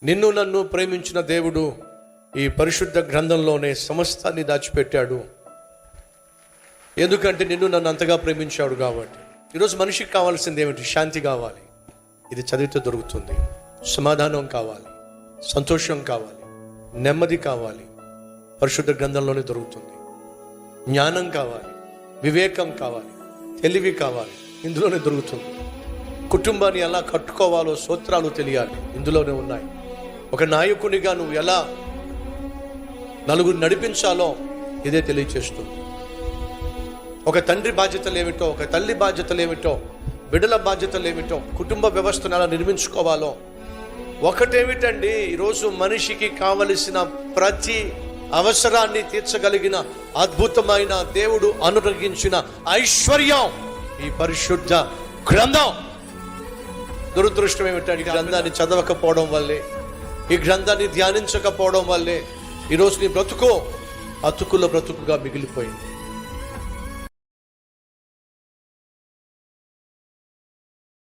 నిన్ను నన్ను ప్రేమించిన దేవుడు ఈ పరిశుద్ధ గ్రంథంలోనే సమస్తాన్ని దాచిపెట్టాడు. ఎందుకంటే నిన్ను నన్ను అంతగా ప్రేమించాడు కాబట్టి. ఈరోజు మనిషికి కావాల్సింది ఏమిటి? శాంతి కావాలి, ఇది చదివితే దొరుకుతుంది. సమాధానం కావాలి, సంతోషం కావాలి, నెమ్మది కావాలి, పరిశుద్ధ గ్రంథంలోనే దొరుకుతుంది. జ్ఞానం కావాలి, వివేకం కావాలి, తెలివి కావాలి, ఇందులోనే దొరుకుతుంది. కుటుంబాన్ని ఎలా కట్టుకోవాలో సూత్రాలు తెలియాలి, ఇందులోనే ఉన్నాయి. ఒక నాయకునిగా నువ్వు ఎలా నలుగురు నడిపించాలో ఇదే తెలియచేస్తుంది. ఒక తండ్రి బాధ్యతలు ఏమిటో, ఒక తల్లి బాధ్యతలు ఏమిటో, బిడ్డల బాధ్యతలు ఏమిటో, కుటుంబ వ్యవస్థను ఎలా నిర్మించుకోవాలో. ఒకటేమిటండి, ఈరోజు మనిషికి కావలసిన ప్రతి అవసరాన్ని తీర్చగలిగిన అద్భుతమైన దేవుడు అనుగ్రహించిన ఐశ్వర్యం ఈ పరిశుద్ధ గ్రంథం. దురదృష్టం ఏమిటంటే ఈ గ్రంథాన్ని చదవకపోవడం వల్లే, ఈ గ్రంథాన్ని ధ్యానించకపోవడం వల్లే ఈరోజు నీ బ్రతుకు అతుకుల బ్రతుకుగా మిగిలిపోయింది.